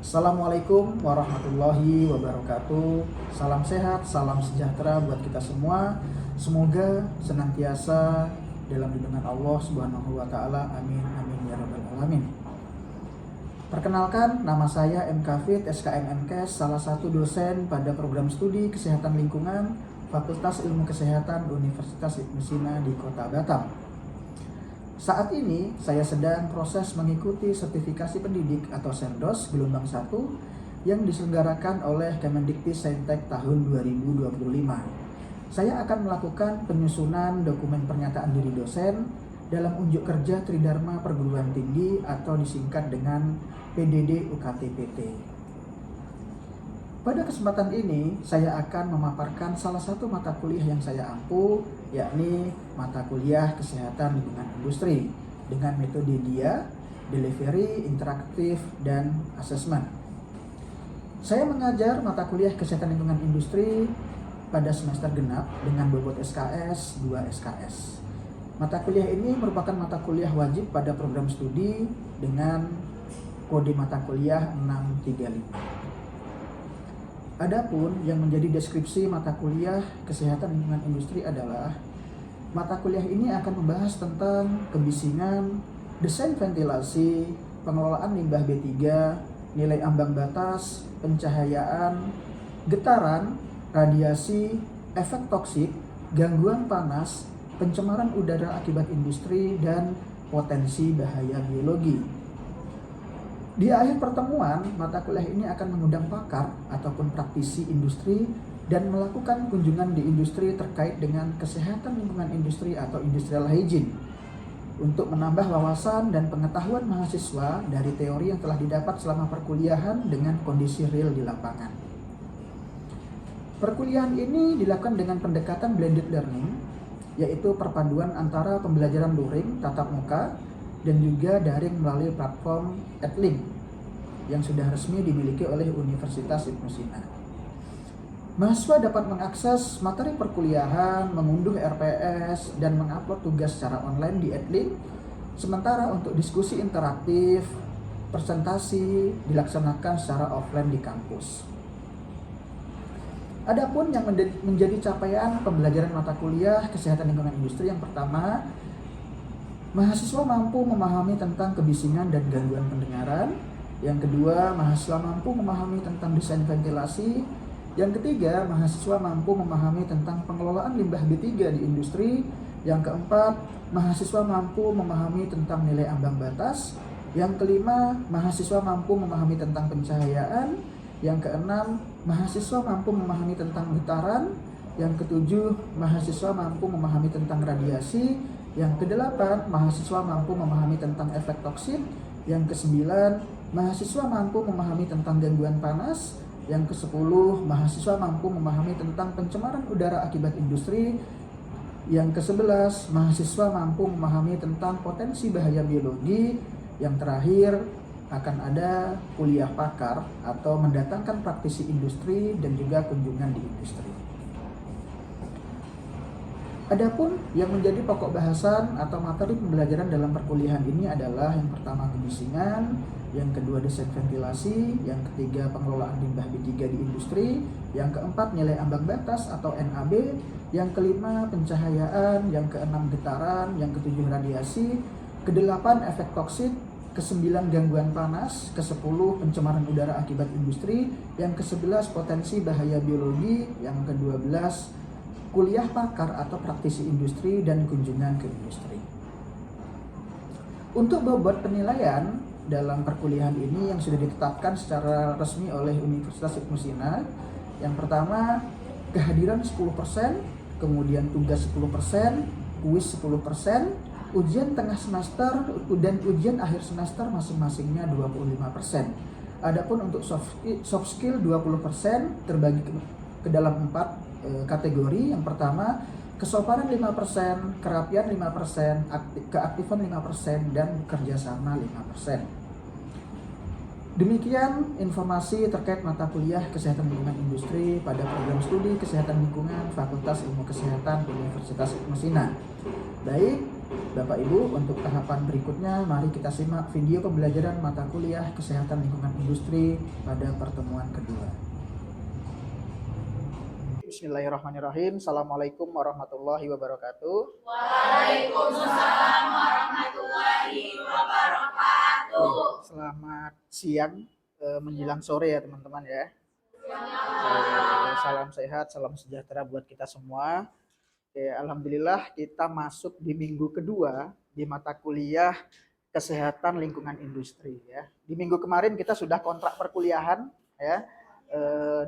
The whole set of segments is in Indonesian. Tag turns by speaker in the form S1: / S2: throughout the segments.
S1: Assalamualaikum warahmatullahi wabarakatuh. Salam sehat, salam sejahtera buat kita semua. Semoga senantiasa dalam lindungan Allah Subhanahu wa taala. Amin amin ya rabbal alamin. Perkenalkan, nama saya M. Kafid, SKM MKes, salah satu dosen pada program studi Kesehatan Lingkungan Fakultas Ilmu Kesehatan Universitas Ibnu Sina di Kota Batam. Saat ini saya sedang proses mengikuti sertifikasi pendidik atau Serdos gelombang 1 yang diselenggarakan oleh Kemendikti-Saintek tahun 2025. Saya akan melakukan penyusunan dokumen pernyataan diri dosen dalam unjuk kerja Tridharma Perguruan Tinggi atau disingkat dengan PDD UKT-PT. Pada kesempatan ini, saya akan memaparkan salah satu mata kuliah yang saya ampu, yakni mata kuliah Kesehatan Lingkungan Industri dengan metode DIA, Delivery, Interaktif, dan Assessment. Saya mengajar mata kuliah Kesehatan Lingkungan Industri pada semester genap dengan bobot SKS 2 SKS. Mata kuliah ini merupakan mata kuliah wajib pada program studi dengan kode mata kuliah 635. Adapun yang menjadi deskripsi mata kuliah Kesehatan Lingkungan Industri adalah mata kuliah ini akan membahas tentang kebisingan, desain ventilasi, pengelolaan limbah B3, nilai ambang batas, pencahayaan, getaran, radiasi, efek toksik, gangguan panas, pencemaran udara akibat industri, dan potensi bahaya biologi. Di akhir pertemuan, mata kuliah ini akan mengundang pakar ataupun praktisi industri dan melakukan kunjungan di industri terkait dengan kesehatan lingkungan industri atau industrial hygiene untuk menambah wawasan dan pengetahuan mahasiswa dari teori yang telah didapat selama perkuliahan dengan kondisi real di lapangan. Perkuliahan ini dilakukan dengan pendekatan blended learning, yaitu perpaduan antara pembelajaran luring tatap muka dan juga daring melalui platform Edlink yang sudah resmi dimiliki oleh Universitas Ibnu Sina. Mahasiswa dapat mengakses materi perkuliahan, mengunduh RPS, dan mengupload tugas secara online di Edlink. Sementara untuk diskusi interaktif, presentasi dilaksanakan secara offline di kampus. Adapun yang menjadi capaian pembelajaran mata kuliah Kesehatan Lingkungan Industri, yang pertama, mahasiswa mampu memahami tentang kebisingan dan gangguan pendengaran. Yang kedua, mahasiswa mampu memahami tentang desain ventilasi. Yang ketiga, mahasiswa mampu memahami tentang pengelolaan limbah B3 di industri. Yang keempat, mahasiswa mampu memahami tentang nilai ambang batas. Yang kelima, mahasiswa mampu memahami tentang pencahayaan. Yang keenam, mahasiswa mampu memahami tentang getaran. Yang ketujuh, mahasiswa mampu memahami tentang radiasi. Yang kedelapan, mahasiswa mampu memahami tentang efek toksik. Yang kesembilan, mahasiswa mampu memahami tentang gangguan panas. Yang kesepuluh, mahasiswa mampu memahami tentang pencemaran udara akibat industri. Yang kesebelas, mahasiswa mampu memahami tentang potensi bahaya biologi. Yang terakhir, akan ada kuliah pakar atau mendatangkan praktisi industri dan juga kunjungan di industri. Adapun yang menjadi pokok bahasan atau materi pembelajaran dalam perkuliahan ini adalah yang pertama kebisingan, yang kedua desain ventilasi, yang ketiga pengelolaan limbah B3 di industri, yang keempat nilai ambang batas atau NAB, yang kelima pencahayaan, yang keenam getaran, yang ketujuh radiasi, kedelapan efek toksik, kesembilan gangguan panas, kesepuluh pencemaran udara akibat industri, yang kesebelas potensi bahaya biologi, yang kedua belas kuliah pakar atau praktisi industri dan kunjungan ke industri. Untuk bobot penilaian dalam perkuliahan ini yang sudah ditetapkan secara resmi oleh Universitas Ibnu Sina, yang pertama kehadiran 10%, kemudian tugas 10%, kuis 10%, ujian tengah semester dan ujian akhir semester masing-masingnya 25%. Adapun untuk soft skill 20% terbagi ke dalam 4 kategori. Yang pertama, kesopanan 5%, kerapian 5%, keaktifan 5%, dan kerjasama 5%. Demikian informasi terkait mata kuliah Kesehatan Lingkungan Industri pada program studi Kesehatan Lingkungan Fakultas Ilmu Kesehatan Universitas Ibnu Sina. Baik, Bapak Ibu, untuk tahapan berikutnya mari kita simak video pembelajaran mata kuliah Kesehatan Lingkungan Industri pada pertemuan kedua. Bismillahirrahmanirrahim. Assalamualaikum warahmatullahi wabarakatuh.
S2: Waalaikumsalam warahmatullahi wabarakatuh.
S1: Selamat siang menjelang sore ya teman-teman ya. Salam sehat, salam sejahtera buat kita semua. Oke, alhamdulillah kita masuk di minggu kedua di mata kuliah Kesehatan Lingkungan Industri ya. Di minggu kemarin kita sudah kontrak perkuliahan ya.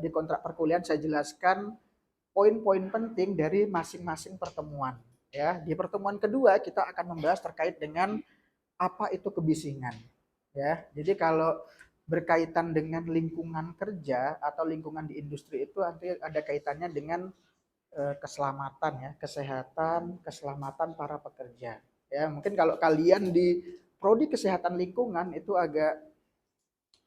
S1: Di kontrak perkuliahan saya jelaskan poin-poin penting dari masing-masing pertemuan ya. Di pertemuan kedua kita akan membahas terkait dengan apa itu kebisingan ya. Jadi kalau berkaitan dengan lingkungan kerja atau lingkungan di industri itu nanti ada kaitannya dengan keselamatan ya, kesehatan, keselamatan para pekerja. Ya, mungkin kalau kalian di prodi kesehatan lingkungan itu agak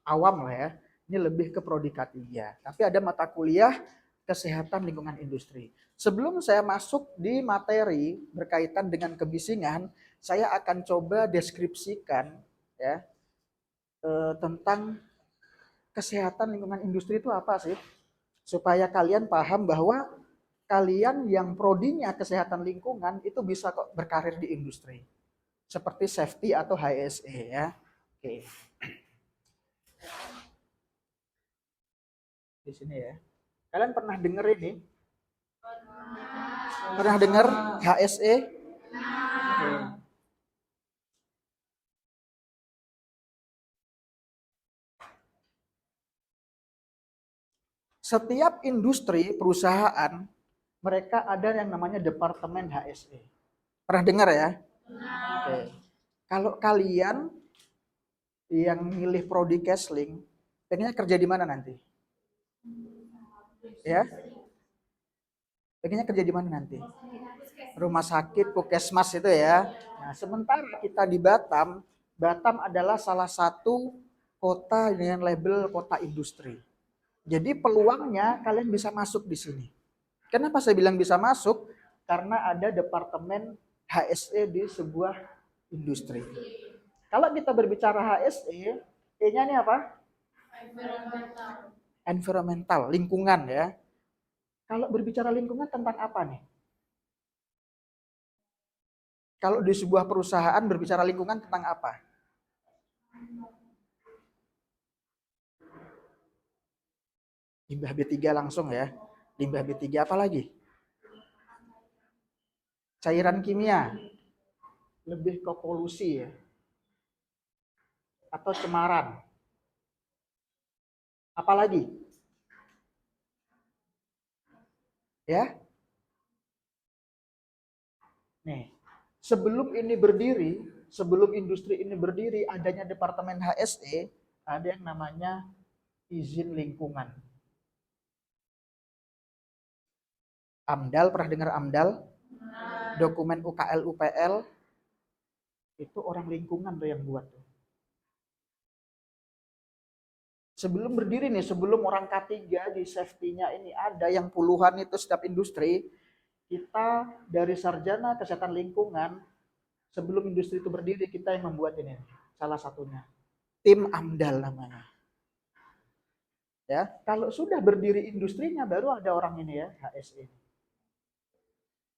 S1: awam lah ya. Ini lebih ke prodi K3. Tapi ada mata kuliah kesehatan lingkungan industri. Sebelum saya masuk di materi berkaitan dengan kebisingan, saya akan coba deskripsikan ya tentang kesehatan lingkungan industri itu apa sih? Supaya kalian paham bahwa kalian yang prodinya kesehatan lingkungan itu bisa kok berkarir di industri. Seperti safety atau HSE ya. Oke. Di sini ya. Kalian pernah dengar ini? Pernah dengar HSE? Oke. Setiap industri, perusahaan, mereka ada yang namanya Departemen HSE. Pernah dengar ya? Oke. Kalau kalian yang milih prodi Kesling, pengennya kerja di mana nanti? Ya? Pengennya kerja di mana nanti? Rumah sakit, puskesmas itu ya. Nah, sementara kita di Batam, Batam adalah salah satu kota dengan label kota industri. Jadi peluangnya kalian bisa masuk di sini. Kenapa saya bilang bisa masuk? Karena ada departemen HSE di sebuah industri. Kalau kita berbicara HSE, E-nya ini apa? Environmental, lingkungan ya. Kalau berbicara lingkungan tentang apa nih? Kalau di sebuah perusahaan berbicara lingkungan tentang apa? Limbah B3 langsung ya. Limbah B3 apa lagi? Cairan kimia. Lebih ke polusi ya. Atau cemaran. Apalagi? Ya. Nih, sebelum ini berdiri, sebelum industri ini berdiri, adanya departemen HSE, ada yang namanya izin lingkungan. AMDAL, pernah dengar AMDAL? Dokumen UKL UPL, itu orang lingkungan tuh yang buat tuh. Sebelum berdiri nih, sebelum orang K3 di safety-nya ini ada yang puluhan itu setiap industri, kita dari sarjana kesehatan lingkungan, sebelum industri itu berdiri, kita yang membuat ini, salah satunya. Tim AMDAL namanya. Ya, kalau sudah berdiri industrinya baru ada orang ini ya, HSE.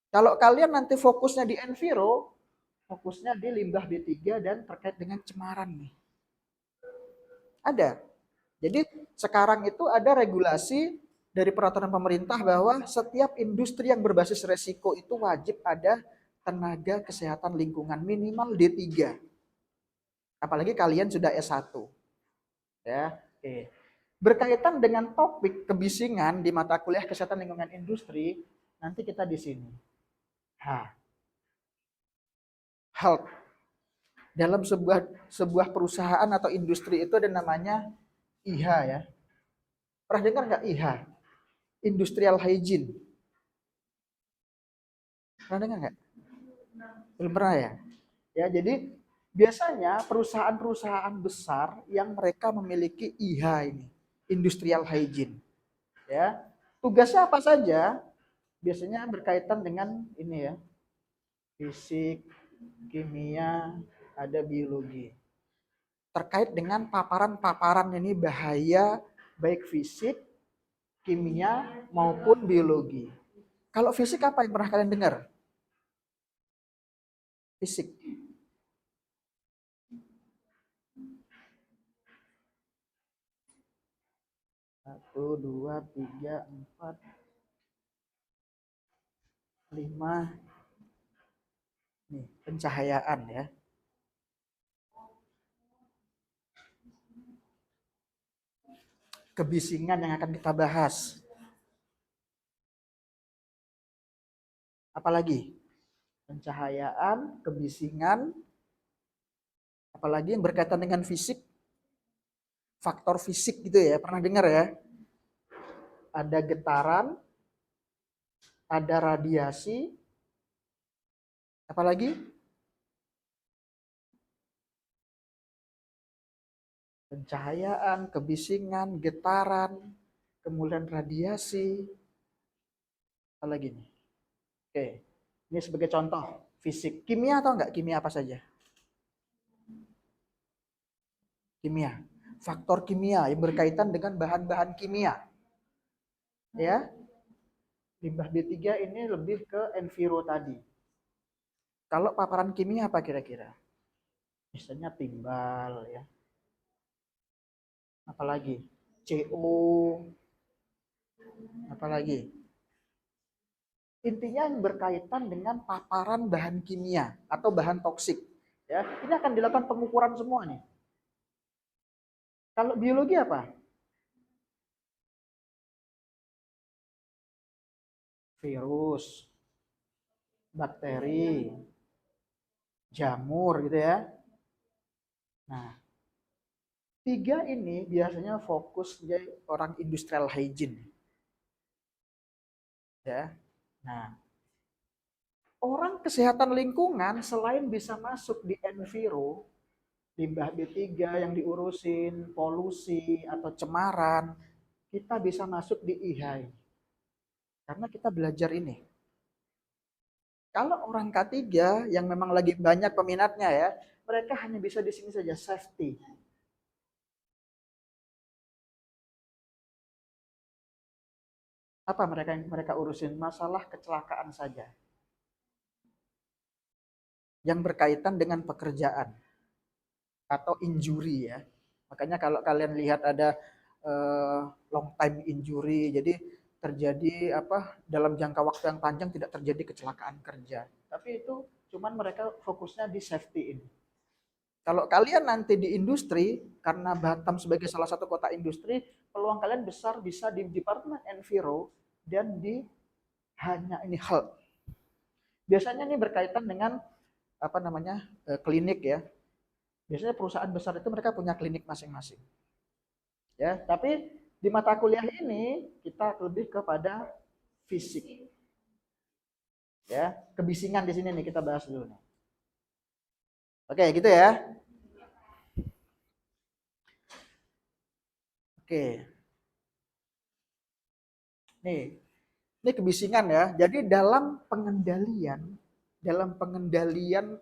S1: Kalau kalian nanti fokusnya di Enviro, fokusnya di limbah B3 dan terkait dengan cemaran nih. Ada. Jadi sekarang itu ada regulasi dari peraturan pemerintah bahwa setiap industri yang berbasis resiko itu wajib ada tenaga kesehatan lingkungan minimal D3. Apalagi kalian sudah S1. Ya, oke. Berkaitan dengan topik kebisingan di mata kuliah kesehatan lingkungan industri, nanti kita di sini. Health. Dalam sebuah perusahaan atau industri itu ada namanya IH ya. Pernah dengar nggak IH? Industrial Hygiene. Pernah dengar nggak? Belum pernah ya? Ya, jadi biasanya perusahaan-perusahaan besar yang mereka memiliki IH ini, Industrial Hygiene. Ya, tugasnya apa saja? Biasanya berkaitan dengan ini ya, fisik, kimia, ada biologi. Terkait dengan paparan-paparan ini bahaya baik fisik, kimia maupun biologi. Kalau fisik apa yang pernah kalian dengar? Fisik. Satu, dua, tiga, empat, lima. Nih, pencahayaan ya. Kebisingan yang akan kita bahas. Apalagi? Pencahayaan, kebisingan, apalagi yang berkaitan dengan fisik, faktor fisik gitu ya, pernah dengar ya? Ada getaran, ada radiasi, apalagi? Pencahayaan, kebisingan, getaran, kemudian radiasi, apalagi nih? Oke, ini sebagai contoh fisik. Kimia atau enggak? Kimia apa saja? Kimia. Faktor kimia yang berkaitan dengan bahan-bahan kimia. Ya. Limbah B3 ini lebih ke enviro tadi. Kalau paparan kimia apa kira-kira? Misalnya timbal ya. Apalagi? CO. Apalagi? Intinya yang berkaitan dengan paparan bahan kimia atau bahan toksik. Ya, ini akan dilakukan pengukuran semua nih. Kalau biologi apa? Virus, bakteri, jamur gitu ya. Nah, tiga ini biasanya fokus jadi orang industrial hygiene. Ya. Nah, orang kesehatan lingkungan selain bisa masuk di enviro, limbah B3 yang diurusin, polusi atau cemaran, kita bisa masuk di IHI. Karena kita belajar ini. Kalau orang K3 yang memang lagi banyak peminatnya ya, mereka hanya bisa di sini saja, safety. Apa mereka urusin? Masalah kecelakaan saja. Yang berkaitan dengan pekerjaan atau injury ya. Makanya kalau kalian lihat ada long time injury, jadi terjadi dalam jangka waktu yang panjang tidak terjadi kecelakaan kerja. Tapi itu cuman mereka fokusnya di safety ini. Kalau kalian nanti di industri, karena Batam sebagai salah satu kota industri, peluang kalian besar bisa di Departemen Enviro dan di hanya ini health. Biasanya ini berkaitan dengan klinik ya. Biasanya perusahaan besar itu mereka punya klinik masing-masing. Ya, tapi di mata kuliah ini kita lebih kepada fisik. Ya, kebisingan di sini nih kita bahas dulu nih. Oke, gitu ya. Oke. Ini kebisingan ya. Jadi dalam pengendalian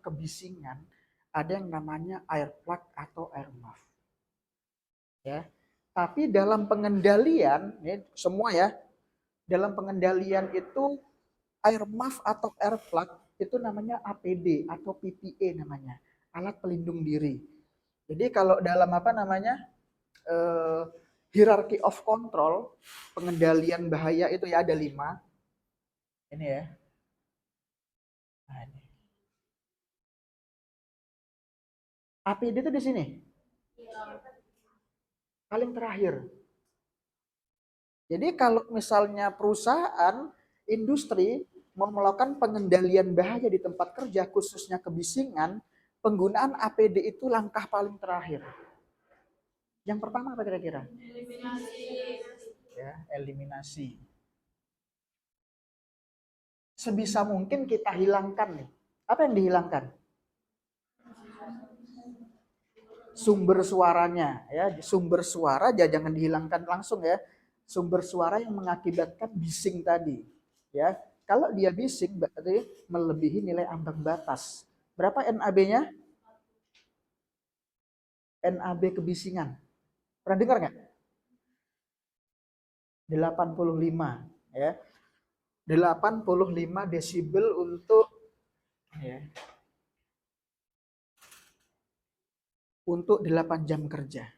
S1: kebisingan ada yang namanya air plug atau air muff. Ya. Tapi dalam pengendalian, ini semua ya, dalam pengendalian itu air muff atau air plug itu namanya APD atau PPE namanya, alat pelindung diri. Jadi kalau dalam hierarchy of control, pengendalian bahaya itu ya ada 5. Ini ya. Nah, ini. APD itu di sini. Paling terakhir. Jadi kalau misalnya perusahaan, industri mau melakukan pengendalian bahaya di tempat kerja, khususnya kebisingan, penggunaan APD itu langkah paling terakhir. Yang pertama apa kira-kira?
S2: Eliminasi.
S1: Ya, eliminasi. Sebisa mungkin kita hilangkan nih. Apa yang dihilangkan? Sumber suaranya ya, sumber suara jangan dihilangkan langsung ya. Sumber suara yang mengakibatkan bising tadi ya. Kalau dia bising berarti melebihi nilai ambang batas. Berapa NAB-nya? NAB kebisingan. Pernah dengar nggak? 85 ya. 85 desibel untuk ya, untuk 8 jam kerja.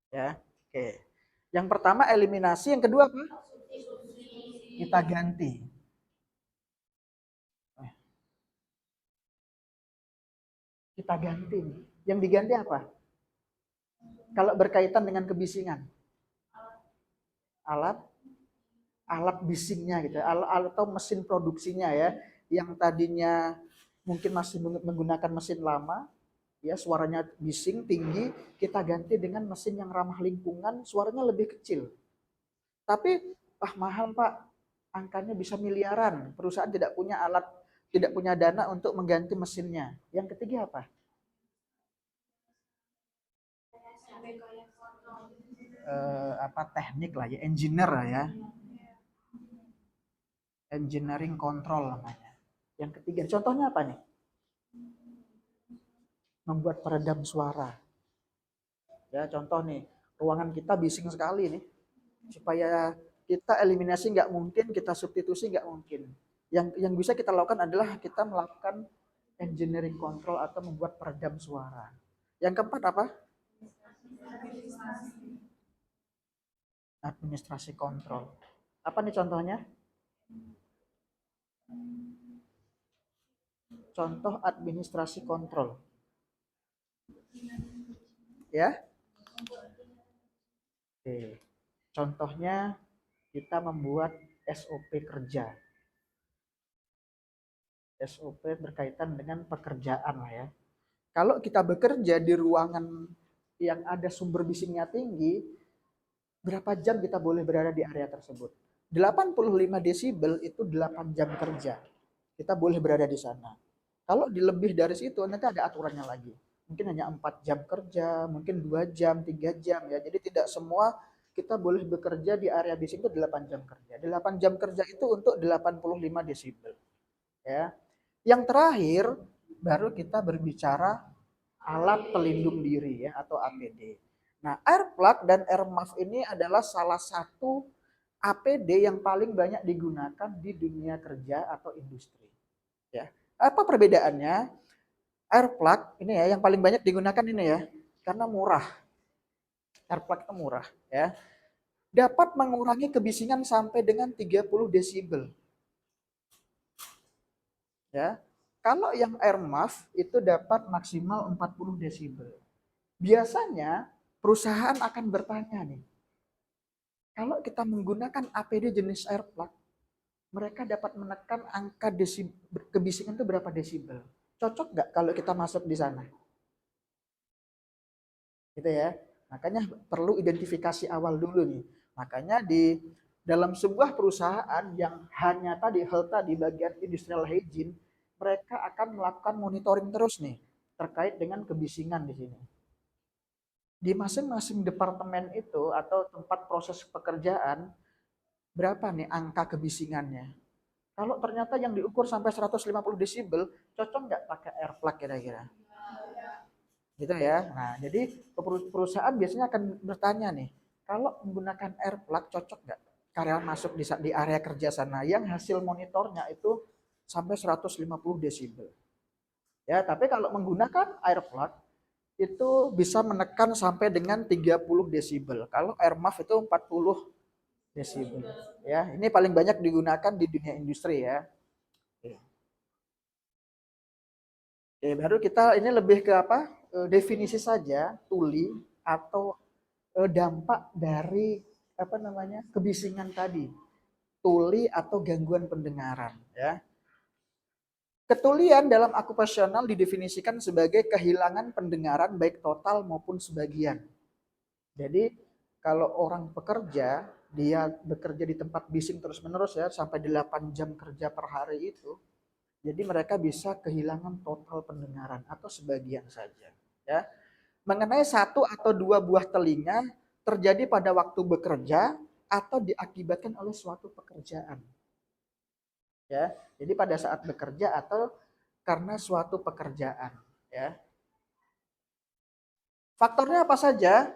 S1: Ya. Oke. Yang pertama eliminasi, yang kedua apa? Kita ganti. Kita ganti. Yang diganti apa? Kalau berkaitan dengan kebisingan. Alat bisingnya gitu, alat atau mesin produksinya ya, yang tadinya mungkin masih menggunakan mesin lama, ya suaranya bising tinggi, kita ganti dengan mesin yang ramah lingkungan, suaranya lebih kecil. Tapi mahal Pak, angkanya bisa miliaran, perusahaan tidak punya alat, tidak punya dana untuk mengganti mesinnya. Yang ketiga apa? Teknik lah ya, engineer lah ya. Engineering control namanya. Yang ketiga, contohnya apa nih? Membuat peredam suara. Ya, contoh nih, ruangan kita bising sekali nih. Supaya kita eliminasi nggak mungkin, kita substitusi nggak mungkin. Yang bisa kita lakukan adalah kita melakukan engineering control atau membuat peredam suara. Yang keempat apa? Administrasi kontrol. Apa nih contohnya? Contoh administrasi kontrol. Ya. Oke. Contohnya kita membuat SOP kerja. SOP berkaitan dengan pekerjaan lah ya. Kalau kita bekerja di ruangan yang ada sumber bisingnya tinggi, berapa jam kita boleh berada di area tersebut? 85 desibel itu 8 jam kerja. Kita boleh berada di sana. Kalau lebih dari situ nanti ada aturannya lagi. Mungkin hanya 4 jam kerja, mungkin 2 jam, 3 jam ya. Jadi tidak semua kita boleh bekerja di area bising itu 8 jam kerja. 8 jam kerja itu untuk 85 desibel. Ya. Yang terakhir baru kita berbicara alat pelindung diri ya atau APD. Nah, air plug dan air muff ini adalah salah satu APD yang paling banyak digunakan di dunia kerja atau industri. Ya. Apa perbedaannya? Air plug ini ya yang paling banyak digunakan ini ya, karena murah. Air plug itu murah ya. Dapat mengurangi kebisingan sampai dengan 30 desibel. Ya. Kalau yang air muff itu dapat maksimal 40 desibel. Biasanya perusahaan akan bertanya nih, kalau kita menggunakan APD jenis air plug, mereka dapat menekan angka kebisingan itu berapa desibel. Cocok nggak kalau kita masuk di sana? Gitu ya. Makanya perlu identifikasi awal dulu nih. Makanya di dalam sebuah perusahaan yang hanya tadi di bagian industrial hygiene, mereka akan melakukan monitoring terus nih terkait dengan kebisingan di sini. Di masing-masing departemen itu atau tempat proses pekerjaan, berapa nih angka kebisingannya? Kalau ternyata yang diukur sampai 150 desibel, cocok nggak pakai air plug kira-kira? Gitu ya. Nah, jadi perusahaan biasanya akan bertanya nih, kalau menggunakan air plug cocok nggak karyawan masuk di area kerja sana yang hasil monitornya itu sampai 150 desibel. Ya, tapi kalau menggunakan air plug itu bisa menekan sampai dengan 30 desibel. Kalau air muff itu 40 desibel. Ya, ini paling banyak digunakan di dunia industri ya. Oke, baru kita ini lebih ke apa? Definisi saja, tuli atau dampak dari apa namanya? Kebisingan tadi. Tuli atau gangguan pendengaran ya. Ketulian dalam akupasional didefinisikan sebagai kehilangan pendengaran baik total maupun sebagian. Jadi kalau orang pekerja, dia bekerja di tempat bising terus-menerus ya sampai 8 jam kerja per hari itu, jadi mereka bisa kehilangan total pendengaran atau sebagian saja. Ya. Mengenai 1 atau 2 buah telinga terjadi pada waktu bekerja atau diakibatkan oleh suatu pekerjaan. Ya, jadi pada saat bekerja atau karena suatu pekerjaan. Ya. Faktornya apa saja?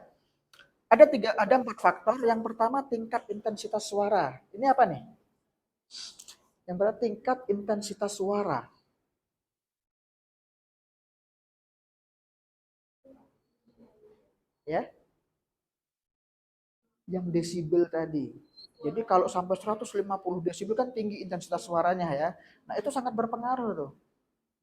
S1: Ada 4 faktor. Yang pertama tingkat intensitas suara. Ini apa nih? Yang pertama tingkat intensitas suara. Ya. Yang desibel tadi. Jadi kalau sampai 150 desibel kan tinggi intensitas suaranya ya. Nah, itu sangat berpengaruh tuh.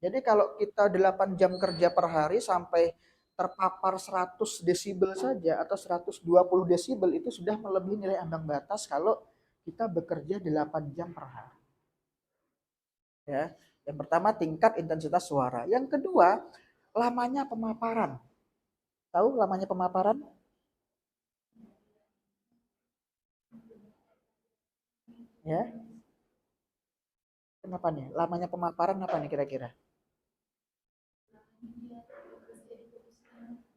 S1: Jadi kalau kita 8 jam kerja per hari sampai terpapar 100 desibel saja atau 120 desibel itu sudah melebihi nilai ambang batas kalau kita bekerja 8 jam per hari. Ya. Yang pertama tingkat intensitas suara. Yang kedua, lamanya pemaparan. Tahu lamanya pemaparan? Ya. Kenapa nih? Lamanya pemaparan apa nih kira-kira?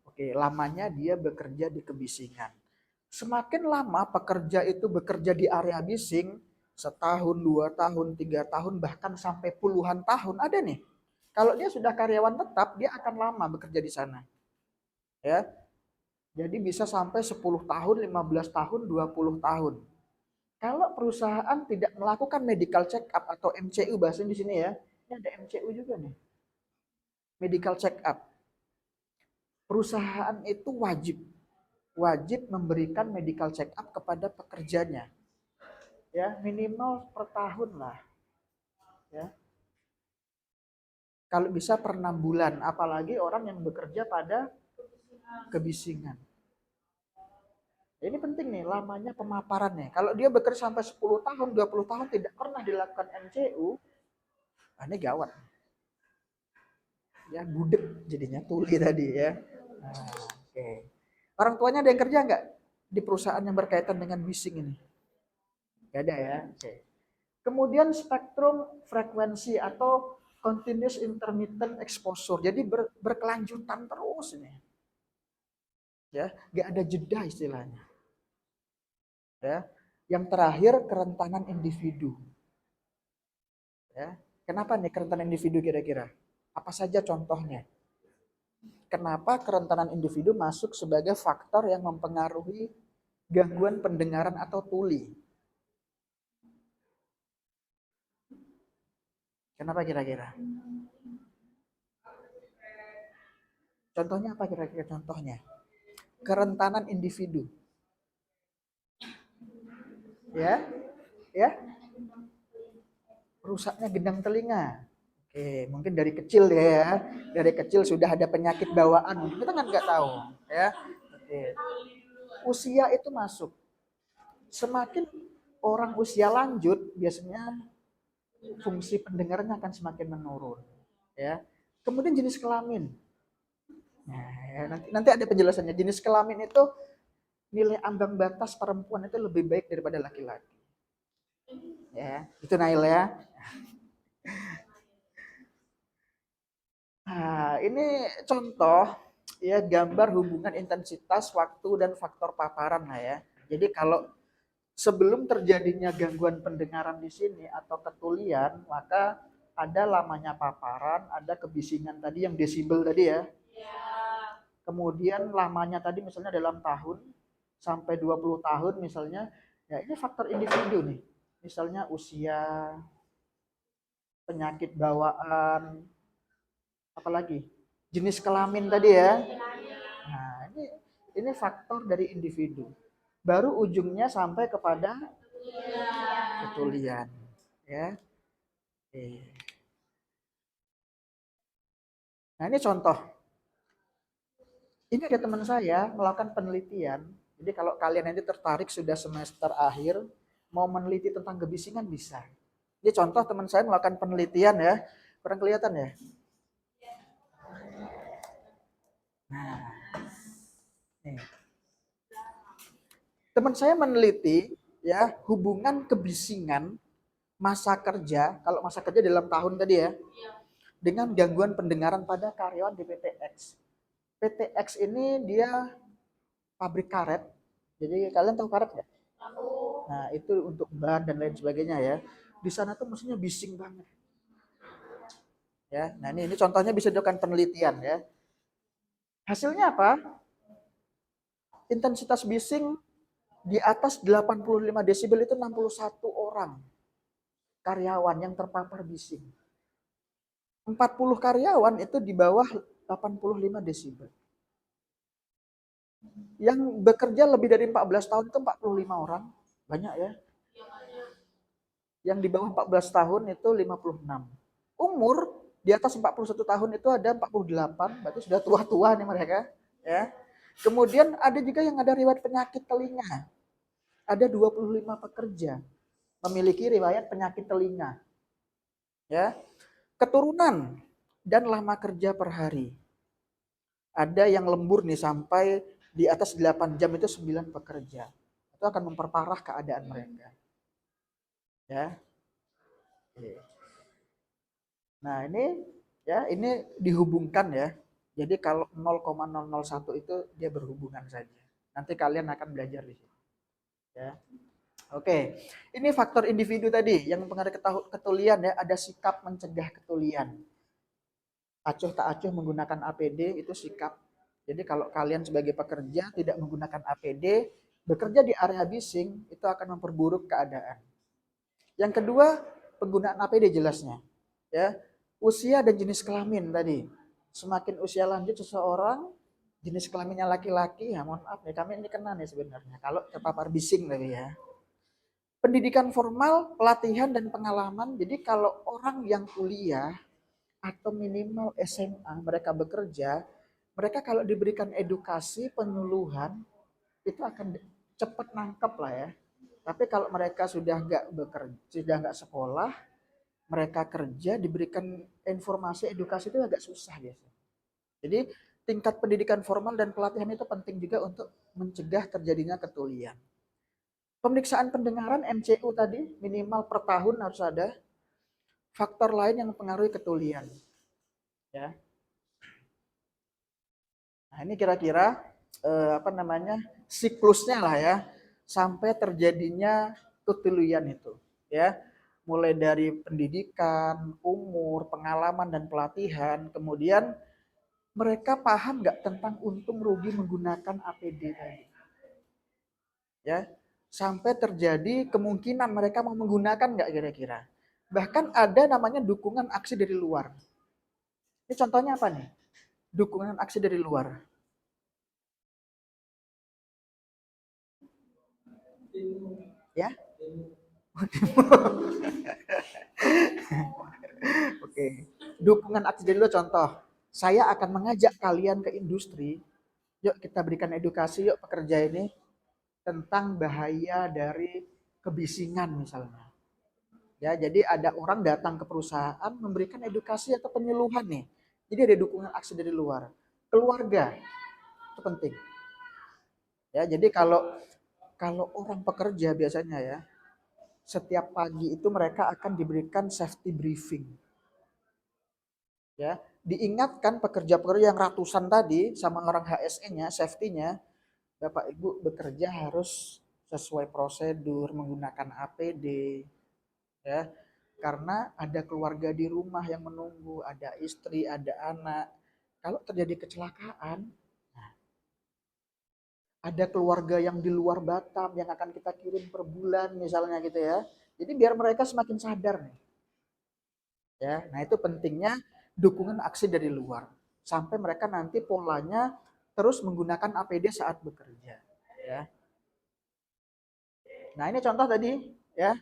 S1: Oke, lamanya dia bekerja di kebisingan. Semakin lama pekerja itu bekerja di area bising, setahun, 2 tahun, 3 tahun, bahkan sampai puluhan tahun, ada nih. Kalau dia sudah karyawan tetap, dia akan lama bekerja di sana. Ya, jadi bisa sampai 10 tahun, 15 tahun, 20 tahun. Kalau perusahaan tidak melakukan medical check up atau MCU bahasanya di sini ya, ini ada MCU juga nih. Medical check up. Perusahaan itu wajib memberikan medical check up kepada pekerjanya. Ya, minimal per tahun lah. Ya. Kalau bisa per 6 bulan, apalagi orang yang bekerja pada kebisingan. Ini penting nih, lamanya pemaparannya. Kalau dia bekerja sampai 10 tahun, 20 tahun tidak pernah dilakukan MCU, ini gawat. Ya, gudeg jadinya, tuli tadi ya. Nah, oke. Orang tuanya ada yang kerja nggak di perusahaan yang berkaitan dengan bising ini? Gak ada ya. Oke. Kemudian spektrum frekuensi atau continuous intermittent exposure. Jadi berkelanjutan terus ini. Ya, nggak ada jeda istilahnya. Ya. Yang terakhir kerentanan individu. Ya. Kenapa nih kerentanan individu kira-kira? Apa saja contohnya? Kenapa kerentanan individu masuk sebagai faktor yang mempengaruhi gangguan pendengaran atau tuli? Kenapa kira-kira? Contohnya apa kira-kira contohnya? Kerentanan individu. Ya, ya, rusaknya gendang telinga. Oke, mungkin dari kecil ya, dari kecil sudah ada penyakit bawaan, mungkin kita kan nggak tahu, ya. Oke. Usia itu masuk. Semakin orang usia lanjut, biasanya fungsi pendengarannya akan semakin menurun, ya. Kemudian jenis kelamin. Nah, ya, nanti ada penjelasannya. Jenis kelamin itu nilai ambang batas perempuan itu lebih baik daripada laki-laki. Ya, itu Nail ya. Nah, ini contoh ya gambar hubungan intensitas waktu dan faktor paparan lah ya. Jadi kalau sebelum terjadinya gangguan pendengaran di sini atau ketulian, maka ada lamanya paparan, ada kebisingan tadi yang desibel tadi ya. Kemudian lamanya tadi misalnya dalam tahun sampai 20 tahun misalnya, ya ini faktor individu nih. Misalnya usia, penyakit bawaan, apalagi jenis kelamin tadi ya. Nah, ini faktor dari individu. Baru ujungnya sampai kepada ketulian, ya. Nah, ini contoh. Ini ada teman saya melakukan penelitian. Jadi kalau kalian nanti tertarik sudah semester akhir mau meneliti tentang kebisingan bisa. Ini contoh teman saya melakukan penelitian ya. Kurang kelihatan ya? Nah, nih. Teman saya meneliti ya hubungan kebisingan masa kerja, kalau masa kerja dalam tahun tadi ya, dengan gangguan pendengaran pada karyawan di PT X. PT X ini dia pabrik karet. Jadi kalian tahu karet nggak? Nah itu untuk ban dan lain sebagainya ya. Di sana tuh mesinnya bising banget. Ya, nah ini contohnya bisa dilakukan penelitian ya. Hasilnya apa? Intensitas bising di atas 85 desibel itu 61 orang karyawan yang terpapar bising. 40 karyawan itu di bawah 85 desibel. Yang bekerja lebih dari 14 tahun itu 45 orang. Banyak ya. Yang di bawah 14 tahun itu 56. Umur di atas 41 tahun itu ada 48, berarti sudah tua-tua nih mereka. Ya. Kemudian ada juga yang ada riwayat penyakit telinga. Ada 25 pekerja memiliki riwayat penyakit telinga. Ya. Keturunan dan lama kerja per hari. Ada yang lembur nih sampai di atas 8 jam itu 9 pekerja. Itu akan memperparah keadaan mereka. Ya. Nah, ini dihubungkan ya. Jadi kalau 0,001 itu dia berhubungan saja. Nanti kalian akan belajar di sini. Ya. Oke. Ini faktor individu tadi yang mempengaruhi ketulian ya, ada sikap mencegah ketulian. Acuh tak acuh menggunakan APD itu sikap. Jadi kalau kalian sebagai pekerja tidak menggunakan APD, bekerja di area bising itu akan memperburuk keadaan. Yang kedua, penggunaan APD jelasnya. Ya, usia dan jenis kelamin tadi. Semakin usia lanjut seseorang, jenis kelaminnya laki-laki, ya mohon maaf ya, kami ini kena nih sebenarnya. Kalau terpapar bising tadi ya. Pendidikan formal, pelatihan dan pengalaman. Jadi kalau orang yang kuliah atau minimal SMA mereka bekerja, mereka kalau diberikan edukasi, penyuluhan, itu akan cepat nangkep lah ya. Tapi kalau mereka sudah nggak bekerja, sudah nggak sekolah, mereka kerja, diberikan informasi, edukasi itu agak susah biasanya. Jadi tingkat pendidikan formal dan pelatihan itu penting juga untuk mencegah terjadinya ketulian. Pemeriksaan pendengaran MCU tadi minimal per tahun harus ada. Faktor lain yang mempengaruhi ketulian. Ya. Nah, ini kira-kira siklusnya lah ya sampai terjadinya ketulian itu ya, mulai dari pendidikan, umur, pengalaman dan pelatihan, kemudian mereka paham nggak tentang untung rugi menggunakan APD tadi ya, sampai terjadi kemungkinan mereka mau menggunakan nggak kira-kira, bahkan ada namanya dukungan aksi dari luar. Ini contohnya apa nih, dukungan aksi dari luar ya. Oke. Dukungan aksi dari luar contoh. Saya akan mengajak kalian ke industri. Yuk kita berikan edukasi yuk pekerja ini tentang bahaya dari kebisingan misalnya. Ya, jadi ada orang datang ke perusahaan memberikan edukasi atau penyuluhan nih. Jadi ada dukungan aksi dari luar. Keluarga itu penting. Ya, jadi kalau kalau orang pekerja biasanya ya, setiap pagi itu mereka akan diberikan safety briefing. Ya, diingatkan pekerja-pekerja yang ratusan tadi sama orang HSE-nya, safety-nya, Bapak Ibu bekerja harus sesuai prosedur menggunakan APD ya. Karena ada keluarga di rumah yang menunggu, ada istri, ada anak. Kalau terjadi kecelakaan, nah, ada keluarga yang di luar Batam yang akan kita kirim per bulan misalnya gitu ya. Jadi biar mereka semakin sadar nih. Ya, nah itu pentingnya dukungan aksi dari luar sampai mereka nanti polanya terus menggunakan APD saat bekerja. Ya. Nah ini contoh tadi ya,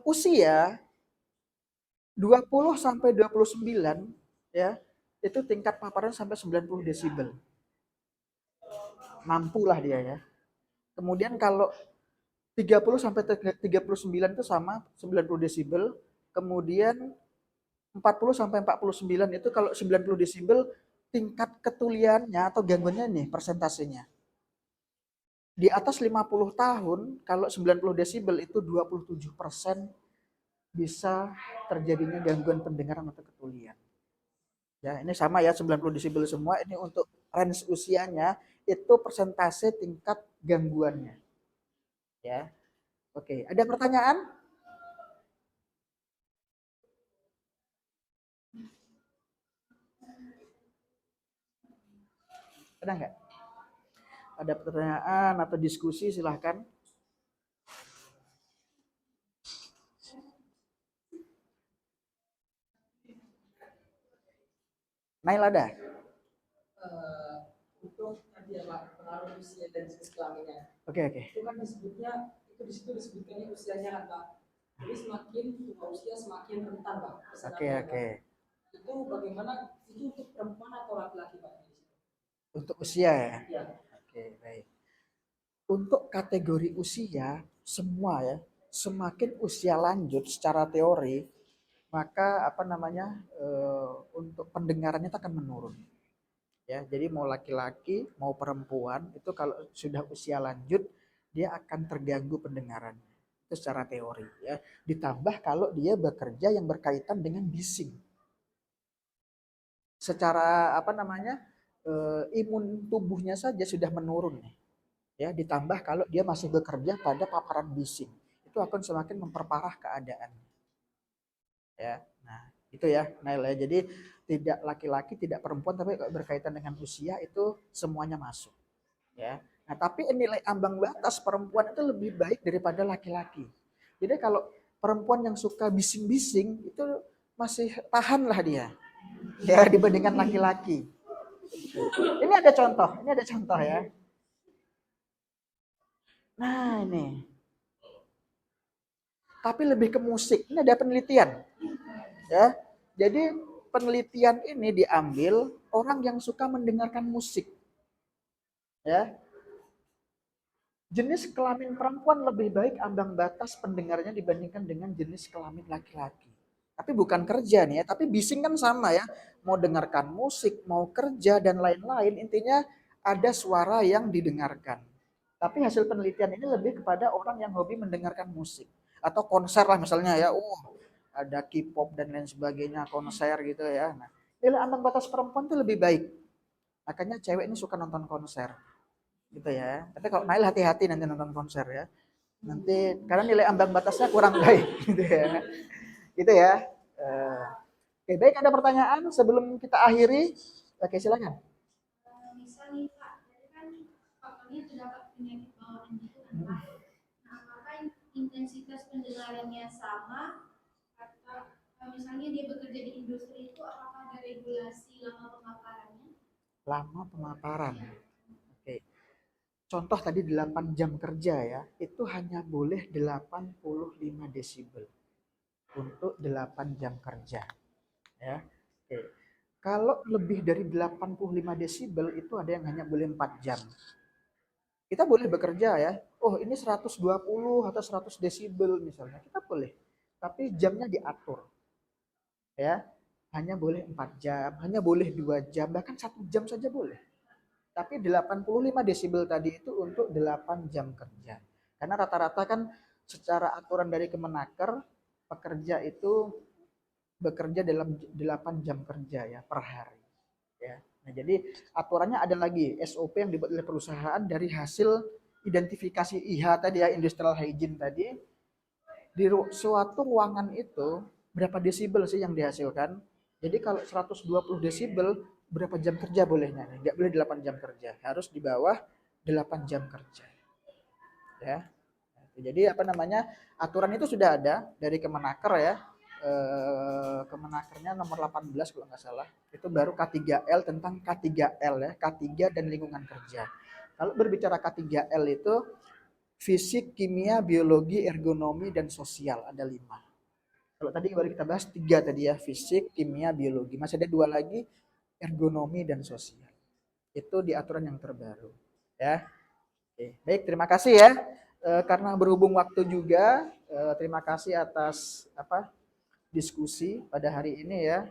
S1: usia 20 sampai 29 ya itu tingkat paparan sampai 90 desibel, mampulah dia ya. Kemudian kalau 30 sampai 39 itu sama 90 desibel, kemudian 40 sampai 49 itu kalau 90 desibel tingkat ketuliannya atau gangguannya nih persentasenya. Di atas 50 tahun kalau 90 desibel itu 27% bisa terjadinya gangguan pendengaran atau ketulian. Ya, ini sama ya 90 desibel semua, ini untuk range usianya itu persentase tingkat gangguannya. Ya. Oke, ada pertanyaan? Ada nggak? Ada pertanyaan atau diskusi silahkan. Nail ada?
S3: Untuk tadi ya Pak, pengaruh usia dan jenis kelaminnya.
S1: Oke.
S3: Itu kan disebutnya, itu di situ disebutkannya usianya kan Pak. Jadi semakin tua usia semakin rentan Pak.
S1: Oke.
S3: Itu bagaimana, itu untuk perempuan atau laki-laki Pak?
S1: Untuk usia ya?
S3: Iya.
S1: Oke, baik. Untuk kategori usia, semua ya, semakin usia lanjut secara teori, maka untuk pendengarannya itu akan menurun. Ya, jadi mau laki-laki, mau perempuan, itu kalau sudah usia lanjut, dia akan terganggu pendengarannya. Itu secara teori ya. Ditambah kalau dia bekerja yang berkaitan dengan bising. Secara imun tubuhnya saja sudah menurun nih. Ya, ditambah kalau dia masih bekerja pada paparan bising, itu akan semakin memperparah keadaan. Ya, nah itu ya, Nail ya. Jadi tidak laki-laki, tidak perempuan, tapi berkaitan dengan usia itu semuanya masuk. Ya, nah tapi nilai ambang batas perempuan itu lebih baik daripada laki-laki. Jadi kalau perempuan yang suka bising-bising itu masih tahan lah dia, ya dibandingkan laki-laki. Ini ada contoh ya. Nah ini, tapi lebih ke musik. Ini ada penelitian, ya. Jadi penelitian ini diambil orang yang suka mendengarkan musik, ya. Jenis kelamin perempuan lebih baik ambang batas pendengarnya dibandingkan dengan jenis kelamin laki-laki. Tapi bukan kerja nih ya, tapi bising kan sama ya. Mau dengarkan musik, mau kerja dan lain-lain, intinya ada suara yang didengarkan. Tapi hasil penelitian ini lebih kepada orang yang hobi mendengarkan musik atau konser lah misalnya ya. Ada K-pop dan lain sebagainya, konser gitu ya. Nah, nilai ambang batas perempuan itu lebih baik. Makanya cewek ini suka nonton konser gitu ya. Tapi kalau Nail hati-hati nanti nonton konser ya. Nanti karena nilai ambang batasnya kurang baik gitu ya. Gitu ya. Oke, baik, ada pertanyaan sebelum kita akhiri? Oke, silakan.
S2: Misal nih Pak, jadi kan faktornya terdapat penyakit bawaan gitu kan Pak. Nah, apakah intensitas pendengarannya sama atau misalnya dia bekerja di industri itu apakah ada regulasi lama pemaparannya?
S1: Lama pemaparan. Oke. Contoh tadi 8 jam kerja ya, itu hanya boleh 85 desibel untuk 8 jam kerja. Ya. Oke. Kalau lebih dari 85 desibel itu ada yang hanya boleh 4 jam. Kita boleh bekerja ya. Oh, ini 120 atau 100 desibel misalnya. Kita boleh. Tapi jamnya diatur. Ya. Hanya boleh 4 jam, hanya boleh 2 jam, bahkan 1 jam saja boleh. Tapi 85 desibel tadi itu untuk 8 jam kerja. Karena rata-rata kan secara aturan dari Kemenaker, pekerja itu bekerja dalam 8 jam kerja ya per hari. Ya. Nah, jadi aturannya ada lagi SOP yang dibuat oleh perusahaan dari hasil identifikasi IH tadi ya, industrial hygiene tadi. Di suatu ruangan itu berapa desibel sih yang dihasilkan? Jadi kalau 120 desibel berapa jam kerja bolehnya nih? Nggak boleh 8 jam kerja, harus di bawah 8 jam kerja. Ya. Jadi aturan itu sudah ada dari Kemenaker ya. Kemenakernya nomor 18 kalau nggak salah. Itu baru K3L tentang K3L ya, K3 dan lingkungan kerja. Kalau berbicara K3L itu fisik, kimia, biologi, ergonomi, dan sosial, ada 5. Kalau tadi baru kita bahas 3 tadi ya, fisik, kimia, biologi. Masih ada 2 lagi, ergonomi dan sosial. Itu di aturan yang terbaru. Ya. Oke, baik, terima kasih ya. Karena berhubung waktu juga, terima kasih atas diskusi pada hari ini ya.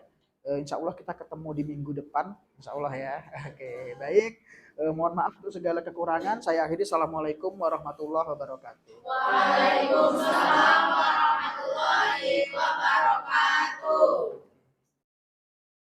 S1: Insya Allah kita ketemu di minggu depan, insya Allah ya. Oke, baik. Mohon maaf untuk segala kekurangan. Saya akhiri. Assalamualaikum warahmatullahi wabarakatuh.
S2: Waalaikumsalam warahmatullahi wabarakatuh.